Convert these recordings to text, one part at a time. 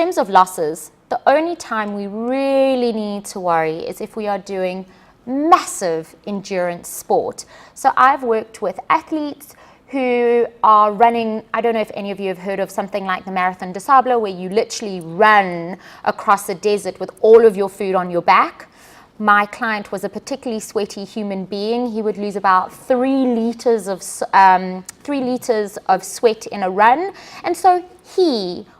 terms of losses, the only time we really need to worry is if we are doing massive endurance sport. So I've worked with athletes who are running, I don't know if any of you have heard of something like the Marathon des Sables, where you literally run across a desert with all of your food on your back. My client was a particularly sweaty human being. He would lose about 3 liters of sweat in a run. And so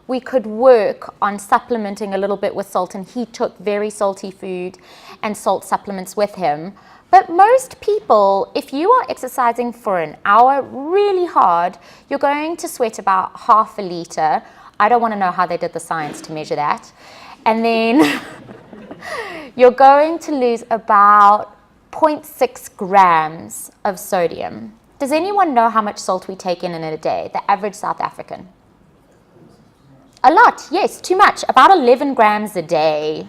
we could work on supplementing a little bit with salt, and he took very salty food and salt supplements with him. But most people, if you are exercising for an hour really hard, you're going to sweat about half a liter. I don't want to know how they did the science to measure that. And then you're going to lose about 0.6 grams of sodium. Does anyone know how much salt we take in a day, the average South African? A lot, yes, too much, about 11 grams a day.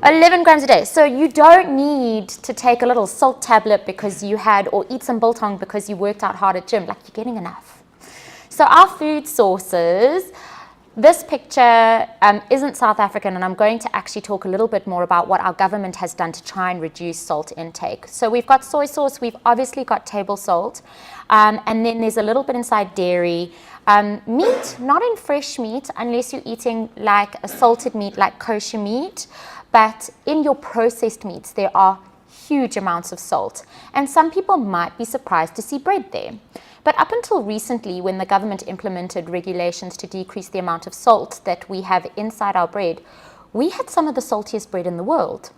11 grams a day. So you don't need to take a little salt tablet because you had, or eat some biltong because you worked out hard at gym. Like, you're getting enough. So our food sources, this picture isn't South African, and I'm going to actually talk a little bit more about what our government has done to try and reduce salt intake. So we've got soy sauce, we've obviously got table salt, and then there's a little bit inside dairy. Meat, not in fresh meat, unless you're eating like a salted meat like kosher meat. But in your processed meats, there are huge amounts of salt. And some people might be surprised to see bread there. But up until recently, when the government implemented regulations to decrease the amount of salt that we have inside our bread, we had some of the saltiest bread in the world.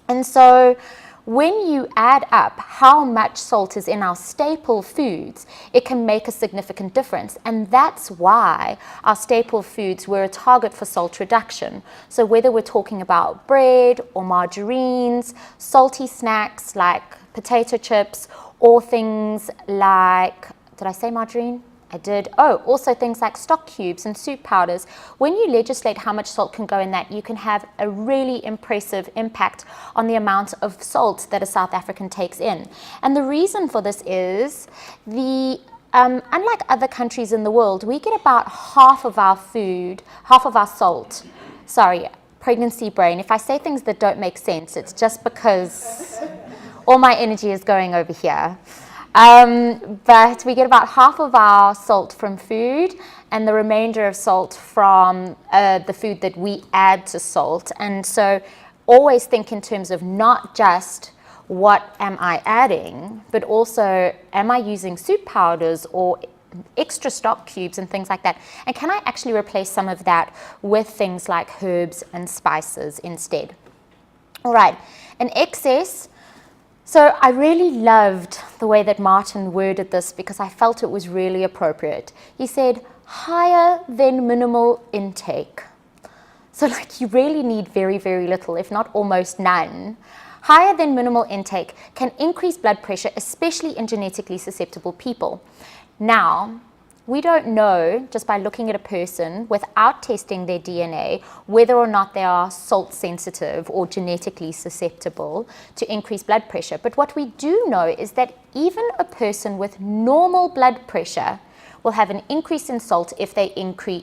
And so when you add up how much salt is in our staple foods, it can make a significant difference. And that's why our staple foods were a target for salt reduction. So whether we're talking about bread or margarines, salty snacks like potato chips, or things like, did I say margarine? I did. Oh, also things like stock cubes and soup powders. When you legislate how much salt can go in that, you can have a really impressive impact on the amount of salt that a South African takes in. And the reason for this is unlike other countries in the world, we get about half of our salt. Sorry, pregnancy brain. If I say things that don't make sense, it's just because all my energy is going over here. But we get about half of our salt from food and the remainder of salt from the food that we add to salt. And so always think in terms of not just what am I adding, but also am I using soup powders or extra stock cubes and things like that? And can I actually replace some of that with things like herbs and spices instead? All right, an excess. So I really loved the way that Martin worded this because I felt it was really appropriate. He said, higher than minimal intake. So like you really need very, very little, if not almost none. Higher than minimal intake can increase blood pressure, especially in genetically susceptible people. Now, we don't know, just by looking at a person without testing their DNA, whether or not they are salt sensitive or genetically susceptible to increased blood pressure. But what we do know is that even a person with normal blood pressure will have an increase in salt if they increase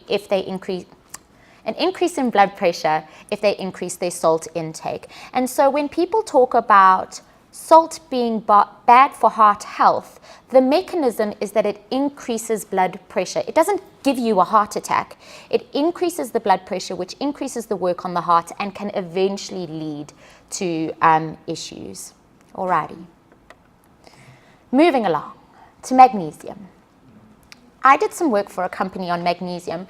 in blood pressure if they increase their salt intake. And so when people talk about salt being bad for heart health, the mechanism is that it increases blood pressure. It doesn't give you a heart attack. It increases the blood pressure, which increases the work on the heart and can eventually lead to issues. Alrighty. Moving along to magnesium. I did some work for a company on magnesium.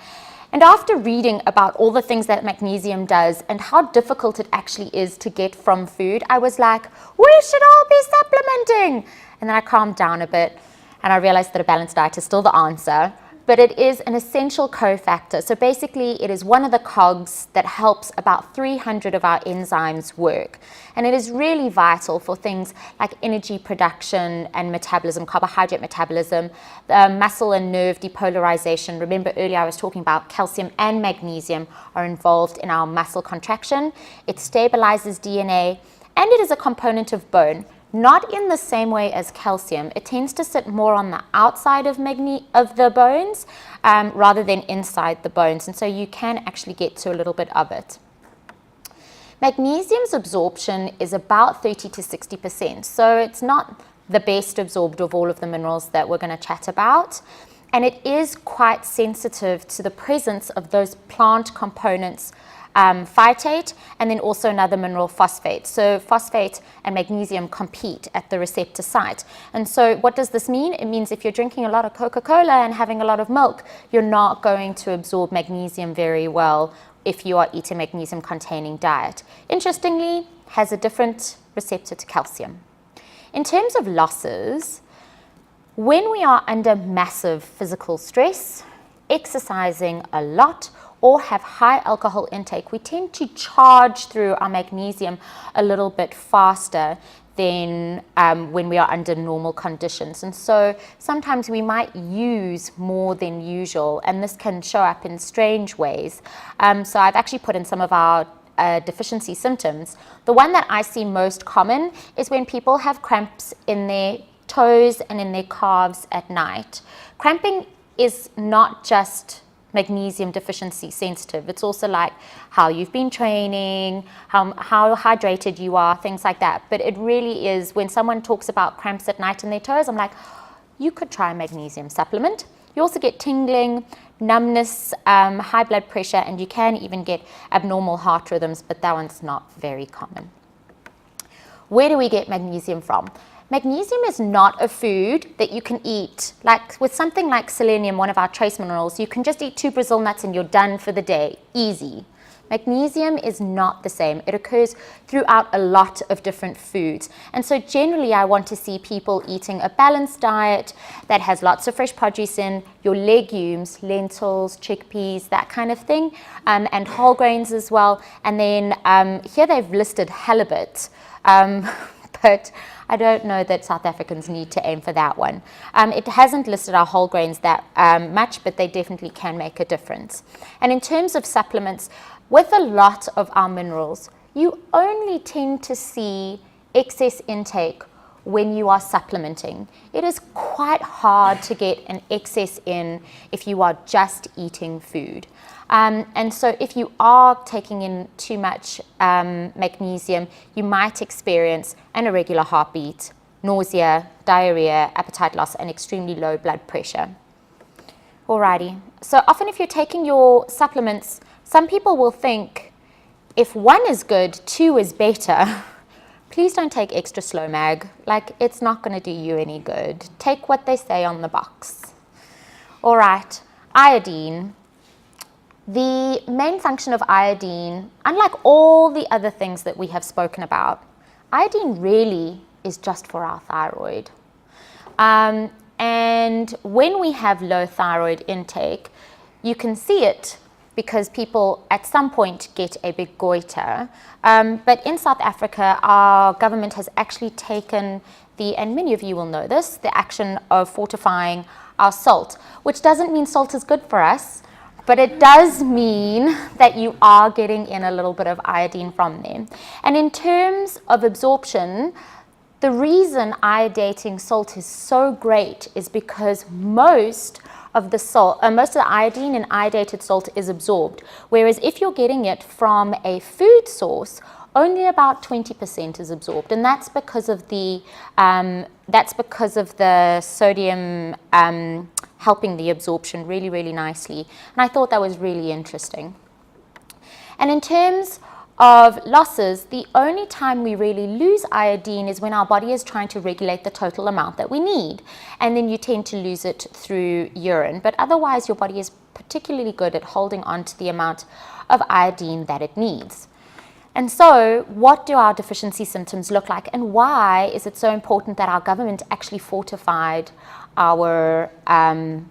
And after reading about all the things that magnesium does and how difficult it actually is to get from food, I was like, we should all be supplementing. And then I calmed down a bit and I realized that a balanced diet is still the answer, but it is an essential cofactor. So basically it is one of the cogs that helps about 300 of our enzymes work. And it is really vital for things like energy production and metabolism, carbohydrate metabolism, muscle and nerve depolarization. Remember earlier I was talking about calcium and magnesium are involved in our muscle contraction. It stabilizes DNA and it is a component of bone. not in the same way as calcium. It tends to sit more on the outside of the bones rather than inside the bones, and so you can actually get to a little bit of it. Magnesium's absorption is about 30 to 60%, so it's not the best absorbed of all of the minerals that we're going to chat about, and it is quite sensitive to the presence of those plant components, phytate, and then also another mineral, phosphate. So phosphate and magnesium compete at the receptor site. And so what does this mean? It means if you're drinking a lot of Coca-Cola and having a lot of milk, you're not going to absorb magnesium very well if you are eating a magnesium-containing diet. Interestingly, has a different receptor to calcium. In terms of losses, when we are under massive physical stress, exercising a lot, or have high alcohol intake, we tend to charge through our magnesium a little bit faster than when we are under normal conditions. And so sometimes we might use more than usual, and this can show up in strange ways. So I've actually put in some of our deficiency symptoms. The one that I see most common is when people have cramps in their toes and in their calves at night. Cramping is not just magnesium deficiency sensitive. It's also like how you've been training, how hydrated you are, things like that. But it really is, when someone talks about cramps at night in their toes, I'm like, you could try a magnesium supplement. You also get tingling, numbness, high blood pressure, and you can even get abnormal heart rhythms, but that one's not very common. Where do we get magnesium from? Magnesium is not a food that you can eat. Like with something like selenium, one of our trace minerals, you can just eat 2 Brazil nuts and you're done for the day. Easy. Magnesium is not the same. It occurs throughout a lot of different foods. And so generally I want to see people eating a balanced diet that has lots of fresh produce in, your legumes, lentils, chickpeas, that kind of thing, and whole grains as well. And then here they've listed halibut, but I don't know that South Africans need to aim for that one. It hasn't listed our whole grains that much, but they definitely can make a difference. And in terms of supplements, with a lot of our minerals, you only tend to see excess intake when you are supplementing. It is quite hard to get an excess in if you are just eating food. And so if you are taking in too much magnesium, you might experience an irregular heartbeat, nausea, diarrhea, appetite loss, and extremely low blood pressure. Alrighty, so often if you're taking your supplements, some people will think if 1 is good, 2 is better. Please don't take extra slow mag. Like, it's not going to do you any good. Take what they say on the box. All right, iodine. The main function of iodine, unlike all the other things that we have spoken about, iodine really is just for our thyroid. And when we have low thyroid intake, you can see it because people at some point get a big goiter. But in South Africa, our government has actually taken and many of you will know this, the action of fortifying our salt, which doesn't mean salt is good for us, but it does mean that you are getting in a little bit of iodine from them. And in terms of absorption, the reason iodating salt is so great is because most of the iodine in iodated salt is absorbed. Whereas if you're getting it from a food source, only about 20% is absorbed, and that's because of the sodium helping the absorption really, really nicely. And I thought that was really interesting. And in terms of losses, the only time we really lose iodine is when our body is trying to regulate the total amount that we need. And then you tend to lose it through urine. But otherwise, your body is particularly good at holding on to the amount of iodine that it needs. And so, what do our deficiency symptoms look like, and why is it so important that our government actually fortified our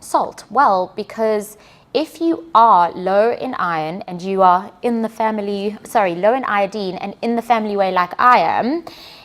salt? Well, because if you are low in iron and you are in the family, low in iodine and in the family way like I am,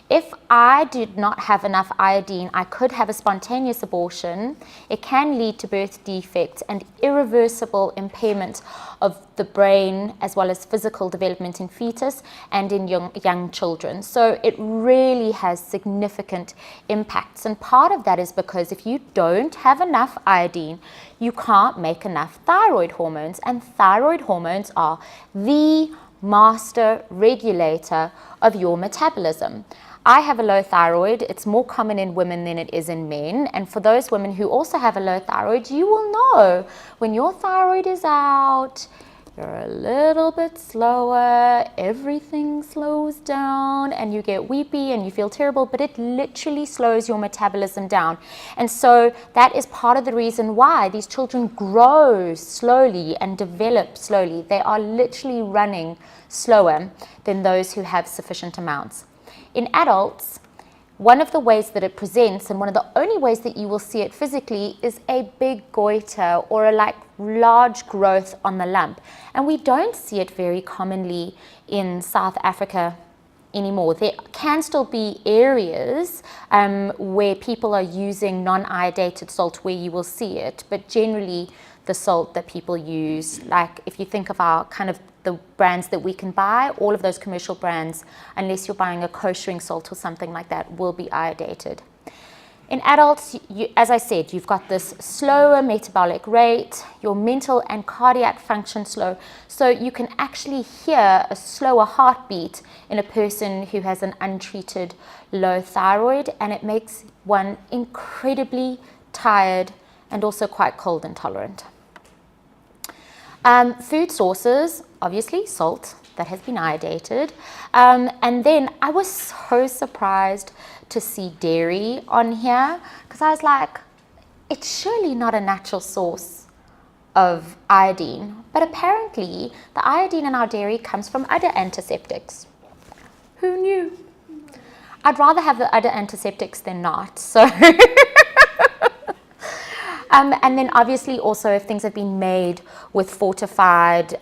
If I did not have enough iodine, I could have a spontaneous abortion. It can lead to birth defects and irreversible impairment of the brain, as well as physical development in fetus and in young children. So it really has significant impacts. And part of that is because if you don't have enough iodine, you can't make enough thyroid hormones. And thyroid hormones are the master regulator of your metabolism. I have a low thyroid. It's more common in women than it is in men. And for those women who also have a low thyroid, you will know when your thyroid is out, you're a little bit slower, everything slows down, and you get weepy and you feel terrible, but it literally slows your metabolism down. And so that is part of the reason why these children grow slowly and develop slowly. They are literally running slower than those who have sufficient amounts. In adults, one of the ways that it presents, and one of the only ways that you will see it physically, is a big goiter or a large growth on the lump. And we don't see it very commonly in South Africa anymore. There can still be areas where people are using non-iodated salt where you will see it, but generally the salt that people use, like if you think of our kind of the brands that we can buy, all of those commercial brands, unless you're buying a koshering salt or something like that, will be iodated. In adults, as I said, you've got this slower metabolic rate, your mental and cardiac function slow, so you can actually hear a slower heartbeat in a person who has an untreated low thyroid, and it makes one incredibly tired and also quite cold intolerant. Food sources, obviously salt that has been iodated, and then I was so surprised to see dairy on here, because I was like, it's surely not a natural source of iodine, but apparently the iodine in our dairy comes from other antiseptics. Who knew? I'd rather have the other antiseptics than not, so and then obviously also if things have been made with fortified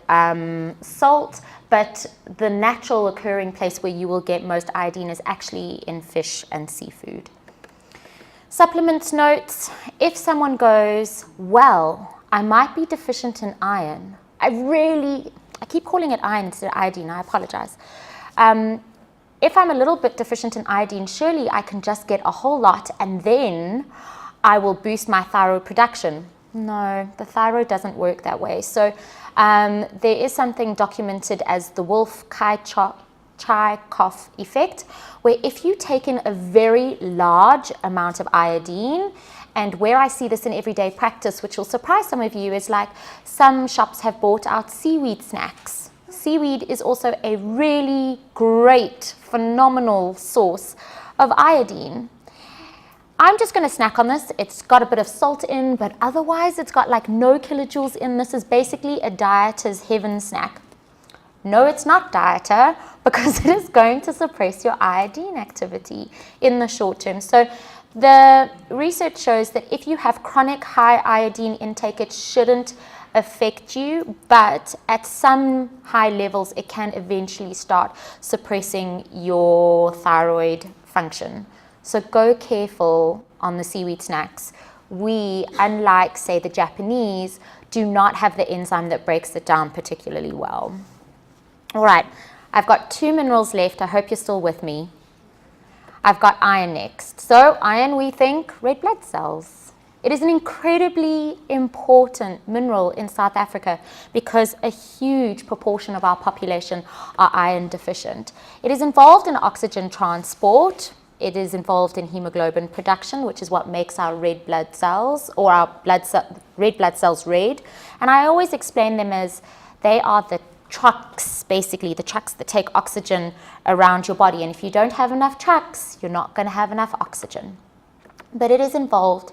salt, but the natural occurring place where you will get most iodine is actually in fish and seafood. Supplements notes, if someone goes, well, I might be deficient in iron. I keep calling it iron instead of iodine, I apologize. If I'm a little bit deficient in iodine, surely I can just get a whole lot and then I will boost my thyroid production. No, the thyroid doesn't work that way. So there is something documented as the Wolff-Chaikoff effect, where if you take in a very large amount of iodine, and where I see this in everyday practice, which will surprise some of you, is like some shops have bought out seaweed snacks. Seaweed is also a really great, phenomenal source of iodine. I'm just going to snack on this. It's got a bit of salt in, but otherwise it's got like no kilojoules in. This is basically a dieter's heaven snack. No, it's not dieter, because it is going to suppress your iodine activity in the short term. So the research shows that if you have chronic high iodine intake, it shouldn't affect you, but at some high levels, it can eventually start suppressing your thyroid function. So go careful on the seaweed snacks. We, unlike say the Japanese, do not have the enzyme that breaks it down particularly well. All right, I've got 2 minerals left. I hope you're still with me. I've got iron next. So iron, we think red blood cells. It is an incredibly important mineral in South Africa because a huge proportion of our population are iron deficient. It is involved in oxygen transport. It is involved in hemoglobin production, which is what makes our red blood cells, or our red blood cells red. And I always explain them as they are the trucks, basically the trucks that take oxygen around your body. And if you don't have enough trucks, you're not going to have enough oxygen. But it is involved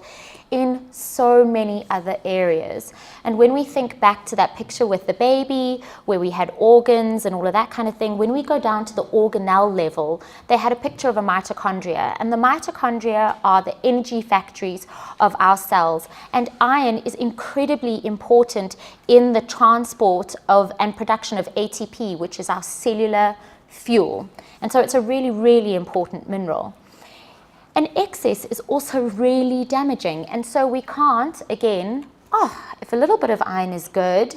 in so many other areas. And when we think back to that picture with the baby, where we had organs and all of that kind of thing, when we go down to the organelle level, they had a picture of a mitochondria. And the mitochondria are the energy factories of our cells. And iron is incredibly important in the transport of and production of ATP, which is our cellular fuel. And so it's a really, really important mineral. And excess is also really damaging. And so we can't, again, if a little bit of iron is good,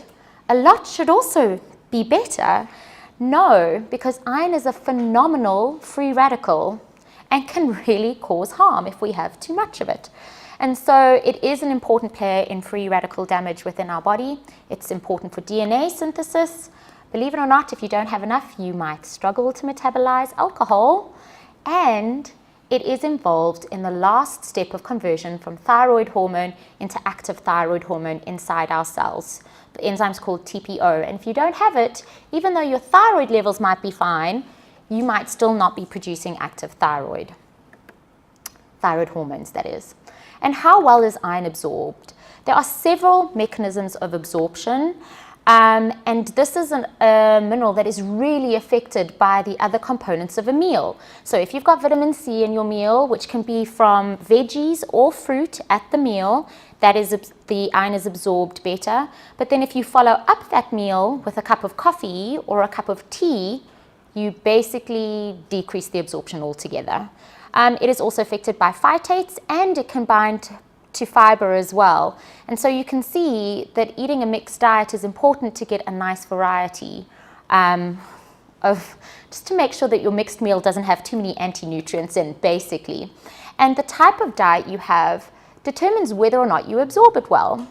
a lot should also be better. No, because iron is a phenomenal free radical and can really cause harm if we have too much of it. And so it is an important player in free radical damage within our body. It's important for DNA synthesis. Believe it or not, if you don't have enough, you might struggle to metabolize alcohol. And it is involved in the last step of conversion from thyroid hormone into active thyroid hormone inside our cells. The enzyme is called TPO. And if you don't have it, even though your thyroid levels might be fine, you might still not be producing active thyroid hormones, that is. And how well is iron absorbed? There are several mechanisms of absorption. And this is a mineral that is really affected by the other components of a meal. So if you've got vitamin C in your meal, which can be from veggies or fruit at the meal, the iron is absorbed better. But then if you follow up that meal with a cup of coffee or a cup of tea, you basically decrease the absorption altogether. It is also affected by phytates, and it can bind to fiber as well. And so you can see that eating a mixed diet is important to get a nice variety just to make sure that your mixed meal doesn't have too many anti-nutrients in, basically. And the type of diet you have determines whether or not you absorb it well.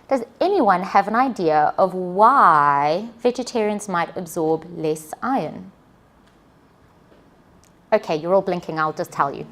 Does anyone have an idea of why vegetarians might absorb less iron? Okay, you're all blinking, I'll just tell you.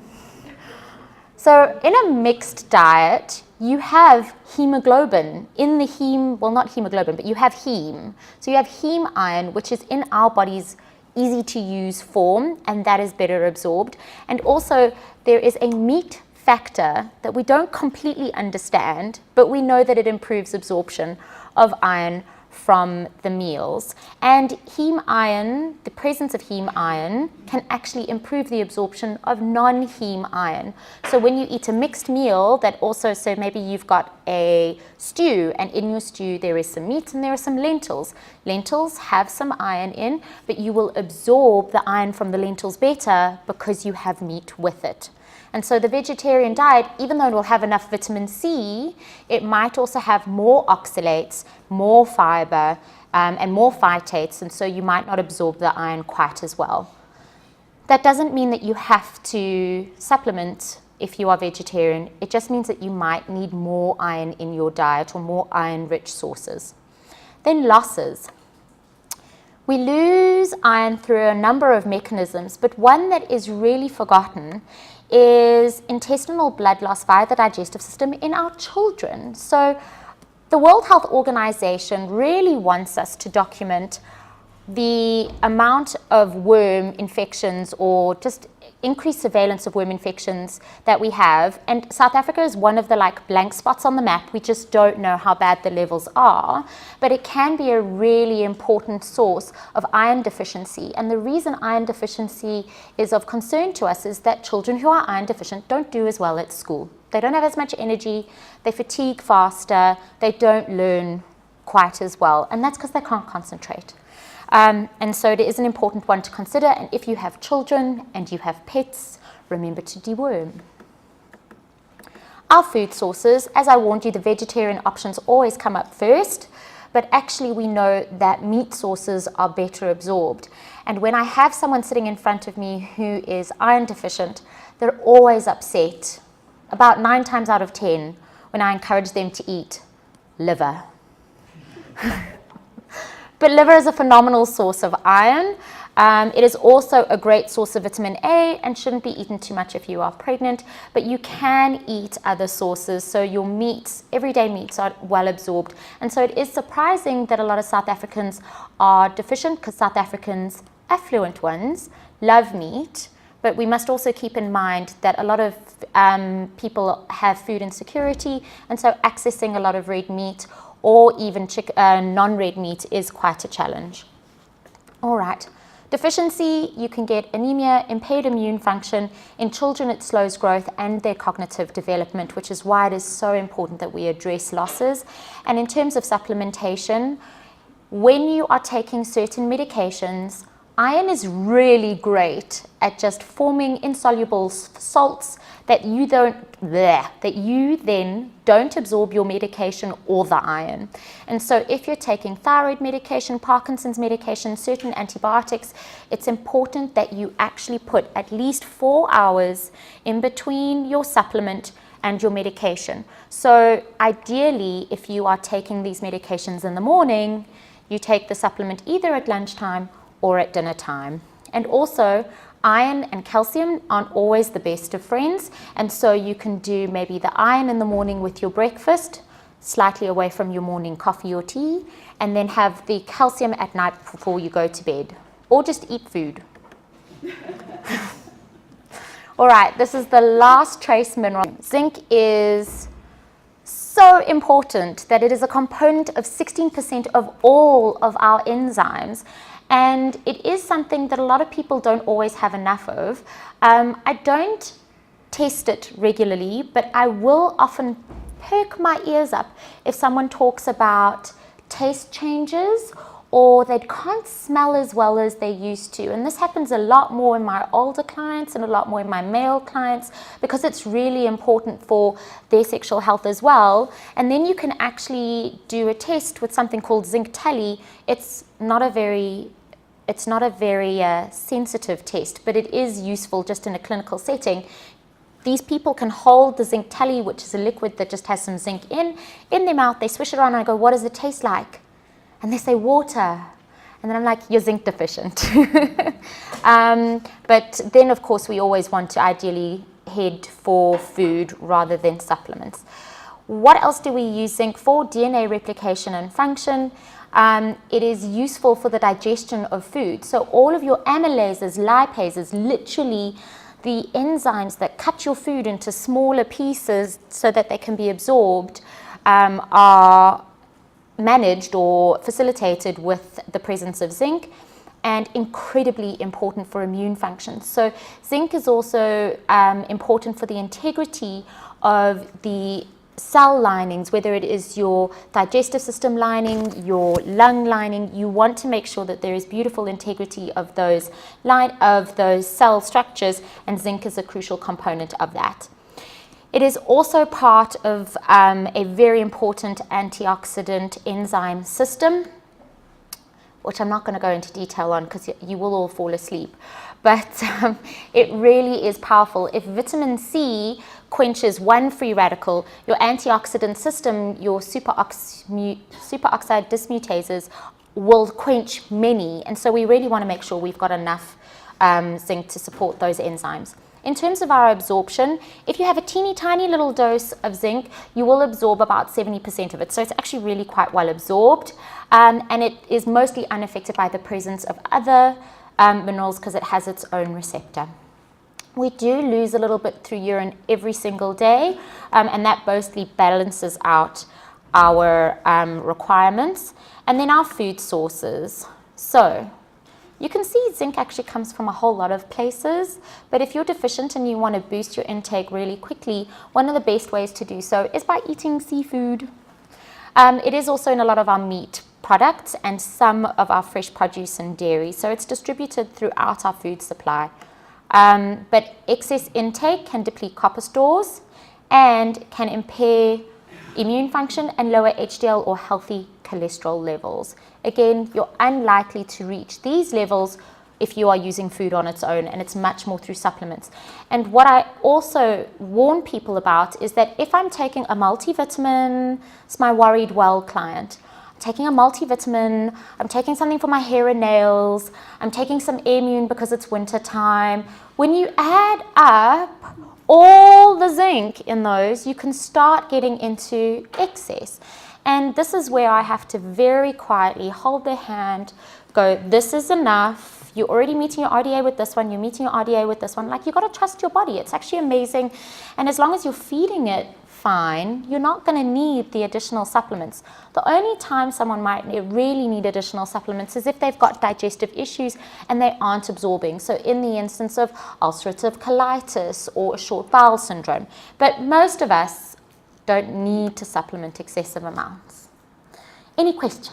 So in a mixed diet, you have hemoglobin in the heme, well, not hemoglobin, but you have heme. So you have heme iron, which is in our body's easy to use form, and that is better absorbed. And also there is a meat factor that we don't completely understand, but we know that it improves absorption of iron from the meals. And heme iron, the presence of heme iron, can actually improve the absorption of non-heme iron. So when you eat a mixed meal that also, so maybe you've got a stew, and in your stew there is some meat and there are some lentils. Lentils have some iron in, but you will absorb the iron from the lentils better because you have meat with it. And so the vegetarian diet, even though it will have enough vitamin C, it might also have more oxalates, more fiber, and more phytates, and so you might not absorb the iron quite as well. That doesn't mean that you have to supplement if you are vegetarian. It just means that you might need more iron in your diet or more iron-rich sources. Then losses. We lose iron through a number of mechanisms, but one that is really forgotten is intestinal blood loss via the digestive system in our children. So the World Health Organization really wants us to document the amount of worm infections or just increased surveillance of worm infections that we have. And South Africa is one of the blank spots on the map. We just don't know how bad the levels are, but it can be a really important source of iron deficiency. And the reason iron deficiency is of concern to us is that children who are iron deficient don't do as well at school. They don't have as much energy, they fatigue faster, they don't learn quite as well, and that's because they can't concentrate. And so it is an important one to consider, and if you have children and you have pets, remember to deworm. Our food sources, as I warned you, the vegetarian options always come up first, but actually we know that meat sources are better absorbed. And when I have someone sitting in front of me who is iron deficient, they're always upset, about 9 times out of 10, when I encourage them to eat liver. But liver is a phenomenal source of iron. It is also a great source of vitamin A and shouldn't be eaten too much if you are pregnant, but you can eat other sources. So your meats, everyday meats, are well absorbed. And so it is surprising that a lot of South Africans are deficient, because South Africans, affluent ones, love meat. But we must also keep in mind that a lot of people have food insecurity, and so accessing a lot of red meat or even non-red meat is quite a challenge. All right, deficiency, you can get anemia, impaired immune function. In children, it slows growth and their cognitive development, which is why it is so important that we address losses. And in terms of supplementation, when you are taking certain medications, Iron is really great at just forming insoluble salts that you then don't absorb your medication or the iron. And so if you're taking thyroid medication, Parkinson's medication, certain antibiotics, it's important that you actually put at least 4 hours in between your supplement and your medication. So ideally, if you are taking these medications in the morning, you take the supplement either at lunchtime or at dinner time. And also, iron and calcium aren't always the best of friends, and so you can do maybe the iron in the morning with your breakfast, slightly away from your morning coffee or tea, and then have the calcium at night before you go to bed, or just eat food. All right, this is the last trace mineral. Zinc is so important that it is a component of 16% of all of our enzymes. And it is something that a lot of people don't always have enough of. I don't test it regularly, but I will often perk my ears up if someone talks about taste changes or they can't smell as well as they used to. And this happens a lot more in my older clients and a lot more in my male clients because it's really important for their sexual health as well. And then you can actually do a test with something called zinc tally. It's not a very sensitive test, but it is useful just in a clinical setting. These people can hold the zinc tally, which is a liquid that just has some zinc in their mouth. They swish it around and I go, what does it taste like? And they say water. And then I'm like, you're zinc deficient. But then, of course, we always want to ideally head for food rather than supplements. What else do we use zinc for? DNA replication and function. It is useful for the digestion of food. So all of your amylases, lipases, literally the enzymes that cut your food into smaller pieces so that they can be absorbed, are managed or facilitated with the presence of zinc, and incredibly important for immune function. So zinc is also important for the integrity of the cell linings, whether it is your digestive system lining, your lung lining. You want to make sure that there is beautiful integrity of those cell structures, and zinc is a crucial component of that. It is also part of a very important antioxidant enzyme system, which I'm not going to go into detail on because you will all fall asleep. But it really is powerful. If vitamin C quenches one free radical, your antioxidant system, your superoxide dismutases, will quench many. And so we really want to make sure we've got enough zinc to support those enzymes. In terms of our absorption, if you have a teeny tiny little dose of zinc, you will absorb about 70% of it. So it's actually really quite well absorbed, and it is mostly unaffected by the presence of other minerals because it has its own receptor. We do lose a little bit through urine every single day, and that mostly balances out our requirements. And then our food sources. So you can see zinc actually comes from a whole lot of places, but if you're deficient and you want to boost your intake really quickly, one of the best ways to do so is by eating seafood. It is also in a lot of our meat products and some of our fresh produce and dairy, so it's distributed throughout our food supply. But excess intake can deplete copper stores and can impair immune function and lower HDL or healthy cholesterol levels. Again, you're unlikely to reach these levels if you are using food on its own, and it's much more through supplements. And what I also warn people about is that if I'm taking a multivitamin, it's my worried well client, I'm taking a multivitamin, I'm taking something for my hair and nails, I'm taking some Immune because it's winter time. When you add up all the zinc in those, you can start getting into excess. And this is where I have to very quietly hold their hand, go, this is enough. You're already meeting your RDA with this one, you're meeting your RDA with this one. Like, you got to trust your body. It's actually amazing. And as long as you're feeding it fine, you're not going to need the additional supplements. The only time someone might really need additional supplements is if they've got digestive issues and they aren't absorbing. So in the instance of ulcerative colitis or a short bowel syndrome. But most of us don't need to supplement excessive amounts. Any questions?